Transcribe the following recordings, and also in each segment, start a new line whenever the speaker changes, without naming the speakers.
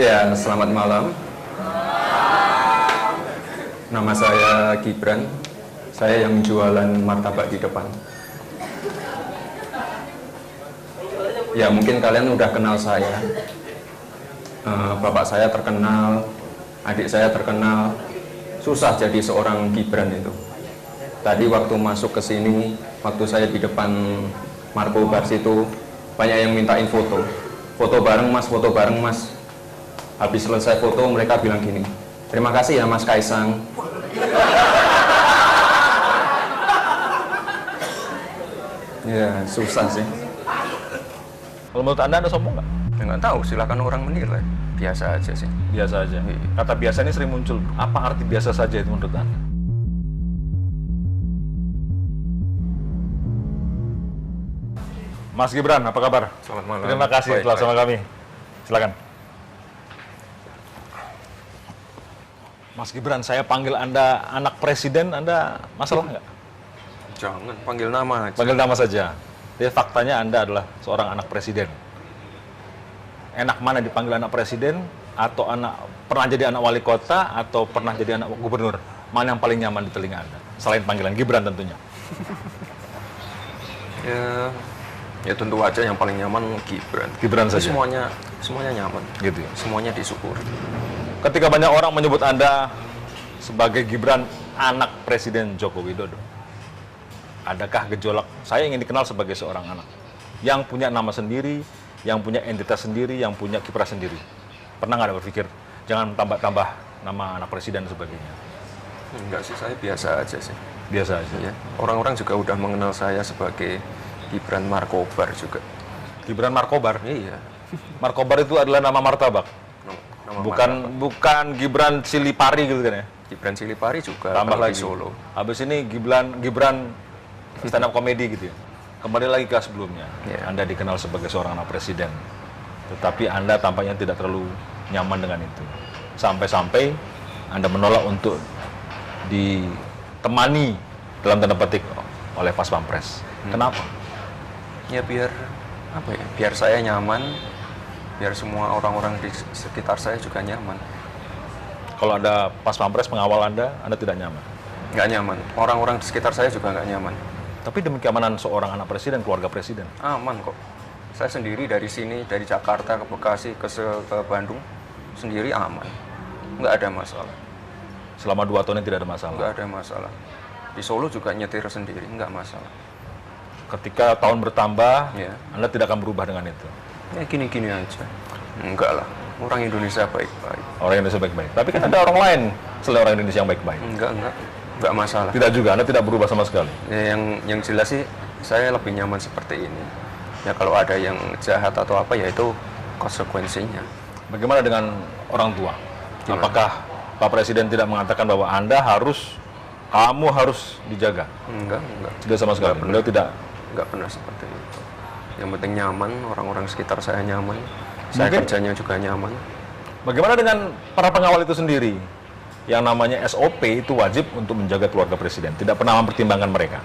Ya, selamat malam. Nama saya Gibran. Saya yang jualan martabak di depan. Ya, mungkin kalian udah kenal saya. Bapak saya terkenal, adik saya terkenal. Susah jadi seorang Gibran itu. Tadi waktu masuk ke sini, waktu saya di depan Marco Bars itu, banyak yang mintain foto. Foto bareng mas, foto bareng mas. Habis selesai foto, mereka bilang gini, terima kasih ya Mas Kaisang. Ya, susah sih.
Kalau menurut Anda sombong nggak?
Ya, nggak tahu, silakan orang menilai. Biasa aja sih.
Biasa aja.
Iya.
Kata biasa ini sering muncul. Apa arti biasa saja itu menurut Anda? Mas Gibran, apa kabar?
Selamat malam.
Terima kasih telah sama kami. Silakan. Mas Gibran, saya panggil Anda anak presiden, Anda masalah nggak?
Jangan, panggil nama aja.
Panggil nama saja. Jadi faktanya Anda adalah seorang anak presiden. Enak mana dipanggil anak presiden, atau pernah jadi anak wali kota, atau pernah jadi anak gubernur? Mana yang paling nyaman di telinga Anda? Selain panggilan Gibran tentunya.
Ya tentu aja yang paling nyaman Gibran.
Gibran
Tapi
saja.
Semuanya nyaman.
Gitu ya.
Semuanya disyukuri.
Ketika banyak orang menyebut Anda sebagai Gibran anak Presiden Joko Widodo, adakah gejolak? Saya ingin dikenal sebagai seorang anak yang punya nama sendiri, yang punya entitas sendiri, yang punya kiprah sendiri. Pernah nggak ada berpikir, jangan tambah-tambah nama anak presiden dan sebagainya?
Enggak sih, saya biasa aja sih.
Biasa aja.
Ya. Orang-orang juga udah mengenal saya sebagai Gibran Markobar juga.
Gibran Markobar?
Iya.
Markobar itu adalah nama martabak?
Nama
Bukan Gibran Cilipari gitu kan ya?
Gibran Cilipari juga.
Tambah
kalau di
lagi.
Solo.
Habis ini Gibran stand up comedy gitu ya? Kembali lagi ke sebelumnya.
Yeah.
Anda dikenal sebagai seorang anak presiden. Tetapi Anda tampaknya tidak terlalu nyaman dengan itu. Sampai-sampai Anda menolak untuk ditemani dalam tanda petik oleh Pas Pampres. Kenapa?
Ya biar saya nyaman, biar semua orang-orang di sekitar saya juga nyaman.
Kalau ada Pas Pampres mengawal Anda tidak nyaman?
Nggak nyaman. Orang-orang di sekitar saya juga nggak nyaman.
Tapi demi keamanan seorang anak presiden, keluarga presiden?
Aman kok. Saya sendiri dari sini, dari Jakarta ke Bekasi ke Bandung, sendiri aman. Nggak ada masalah.
Selama 2 tahun ini tidak ada masalah?
Nggak ada masalah. Di Solo juga nyetir sendiri, nggak masalah.
Ketika tahun bertambah,
Ya.
Anda tidak akan berubah dengan itu?
Ya gini-gini aja. Enggak lah. Orang Indonesia baik-baik.
Orang Indonesia baik-baik. Tapi kan ada orang lain selain orang Indonesia yang baik-baik.
Enggak masalah.
Tidak juga, Anda tidak berubah sama sekali.
Ya, yang jelas sih saya lebih nyaman seperti ini. Ya kalau ada yang jahat atau apa ya itu konsekuensinya.
Bagaimana dengan orang tua?
Gimana?
Apakah Pak Presiden tidak mengatakan bahwa kamu harus dijaga?
Enggak.
Tidak sama sekali. Beliau tidak.
Enggak pernah seperti itu. Yang penting nyaman, orang-orang sekitar saya nyaman. Saya
Mungkin-
kerjanya juga nyaman.
Bagaimana dengan para pengawal itu sendiri? Yang namanya SOP itu wajib untuk menjaga keluarga presiden. Tidak pernah mempertimbangkan mereka.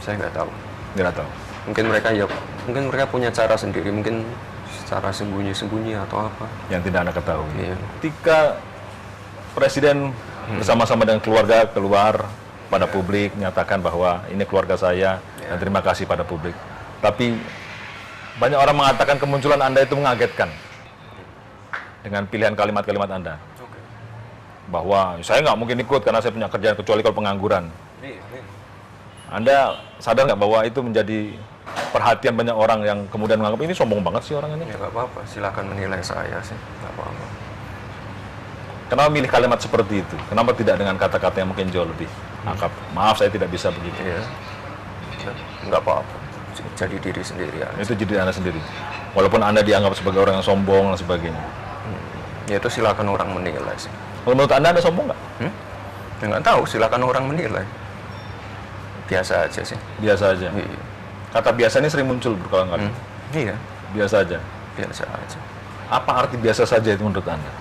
Saya nggak tahu.
Tidak tahu.
Mungkin mereka punya cara sendiri, mungkin secara sembunyi-sembunyi atau apa.
Yang tidak Anda ketahui.
Iya.
Ketika presiden bersama-sama dengan keluarga keluar pada publik menyatakan bahwa ini keluarga saya dan terima kasih pada publik. Tapi banyak orang mengatakan kemunculan Anda itu mengagetkan dengan pilihan kalimat-kalimat Anda. Bahwa saya nggak mungkin ikut karena saya punya kerjaan kecuali kalau pengangguran. Anda sadar nggak bahwa itu menjadi perhatian banyak orang yang kemudian menganggap ini sombong banget sih orang ini?
Ya nggak apa-apa, silakan menilai saya sih, nggak apa-apa.
Kenapa milih kalimat seperti itu? Kenapa tidak dengan kata-kata yang mungkin jauh lebih akrab? Maaf, saya tidak bisa begitu.
Iya, nggak apa-apa. Jadi diri sendiri ya.
Itu jadi Anda sendiri. Walaupun Anda dianggap sebagai orang yang sombong dan sebagainya.
Ya itu silakan orang menilai sih.
Kalau menurut Anda sombong nggak?
Ya nggak tahu, silakan orang menilai. Biasa aja sih.
Biasa aja.
Iya.
Kata biasa ini sering muncul berkali-kali.
Iya,
Biasa aja.
biasa aja.
Apa arti biasa saja itu menurut Anda?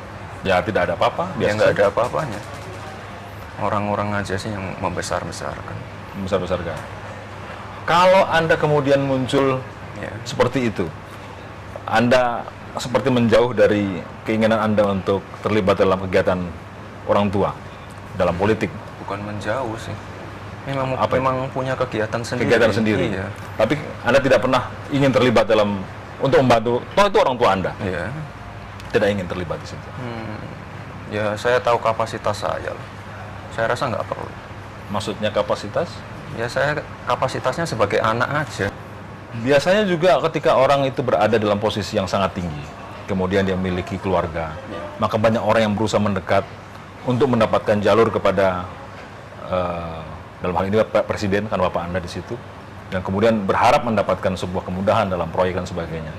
Ya tidak ada apa-apa.
Ya
Biasa
nggak
saja.
ada apa-apanya. Orang-orang aja sih yang membesar-besarkan.
Besar-besarkan. Kalau Anda kemudian muncul
Ya.
seperti itu, Anda seperti menjauh dari keinginan Anda untuk terlibat dalam kegiatan orang tua dalam politik?
Bukan menjauh sih. Memang
Apa itu?
memang punya kegiatan sendiri.
Kegiatan sendiri.
Iya.
Tapi Anda tidak pernah ingin terlibat dalam untuk membantu. Toh itu orang tua Anda.
Iya.
Tidak ingin terlibat di situ.
Ya saya tahu kapasitas saya lah. Saya rasa nggak perlu.
Maksudnya kapasitas?
Ya saya kapasitasnya sebagai anak aja.
Biasanya juga ketika orang itu berada dalam posisi yang sangat tinggi, kemudian dia memiliki keluarga, maka banyak orang yang berusaha mendekat untuk mendapatkan jalur kepada dalam hal ini Pak Presiden, kan Bapak Anda di situ, dan kemudian berharap mendapatkan sebuah kemudahan dalam proyek dan sebagainya.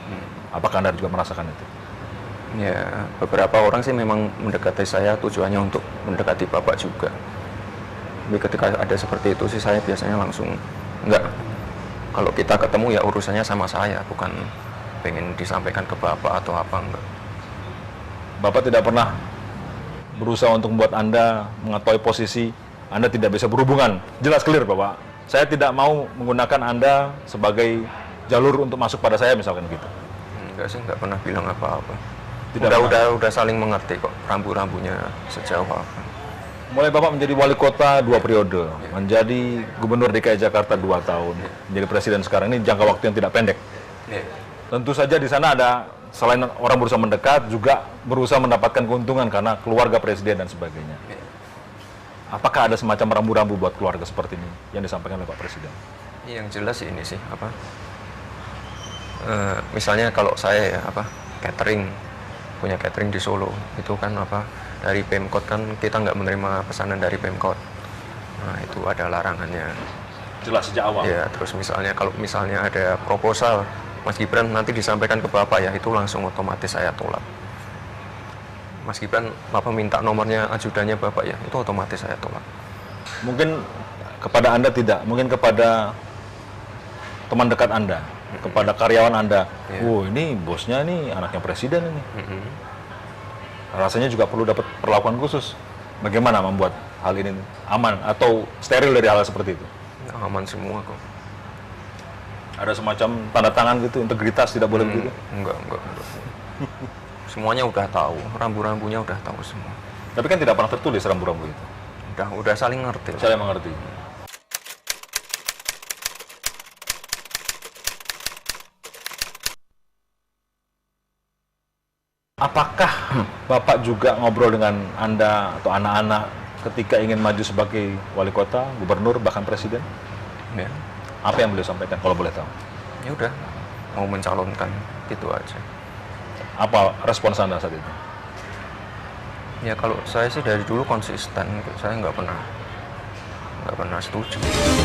Apakah Anda juga merasakan itu?
Ya beberapa orang sih memang mendekati saya tujuannya untuk mendekati Bapak juga. Tapi ketika ada seperti itu sih saya biasanya langsung enggak. Kalau kita ketemu ya urusannya sama saya, bukan pengen disampaikan ke Bapak atau apa, enggak.
Bapak tidak pernah berusaha untuk membuat Anda mengetahui posisi Anda tidak bisa berhubungan. Jelas clear, Bapak. Saya tidak mau menggunakan Anda sebagai jalur untuk masuk pada saya, misalkan gitu.
Enggak sih, enggak pernah bilang apa-apa.
Tidak
Udah saling mengerti kok, rambu-rambunya sejauh apa.
Mulai Bapak menjadi wali kota 2 periode, menjadi gubernur DKI Jakarta 2 tahun, menjadi presiden sekarang, ini jangka waktu yang tidak pendek. Tentu saja di sana ada, selain orang berusaha mendekat, juga berusaha mendapatkan keuntungan karena keluarga presiden dan sebagainya. Apakah ada semacam rambu-rambu buat keluarga seperti ini yang disampaikan oleh Pak Presiden?
Yang jelas ini sih apa? Misalnya kalau saya ya catering, punya catering di Solo, itu kan dari Pemkot kan kita nggak menerima pesanan dari Pemkot. Nah itu ada larangannya.
Jelas sejak awal.
Ya terus kalau misalnya ada proposal Mas Gibran nanti disampaikan ke Bapak ya, itu langsung otomatis saya tolak. Mas Gibran, Bapak minta nomornya ajudannya Bapak ya, itu otomatis saya tolak.
Mungkin kepada Anda tidak, mungkin kepada teman dekat Anda, kepada karyawan Anda. Ini bosnya ini anaknya presiden ini. Rasanya juga perlu dapat perlakuan khusus. Bagaimana membuat hal ini aman atau steril dari hal seperti itu?
Aman semua kok.
Ada semacam tanda tangan gitu, integritas tidak boleh begitu?
Enggak. Semuanya udah tahu, rambu-rambunya udah tahu semua.
Tapi kan tidak pernah tertulis rambu-rambu itu.
Udah saling ngerti.
Saya mengerti. Apakah Bapak juga ngobrol dengan Anda atau anak-anak ketika ingin maju sebagai wali kota, gubernur, bahkan presiden?
Ya.
Apa yang beliau sampaikan kalau boleh tahu?
Ya udah, mau mencalonkan gitu aja.
Apa respons Anda saat itu?
Ya kalau saya sih dari dulu konsisten, saya nggak pernah setuju.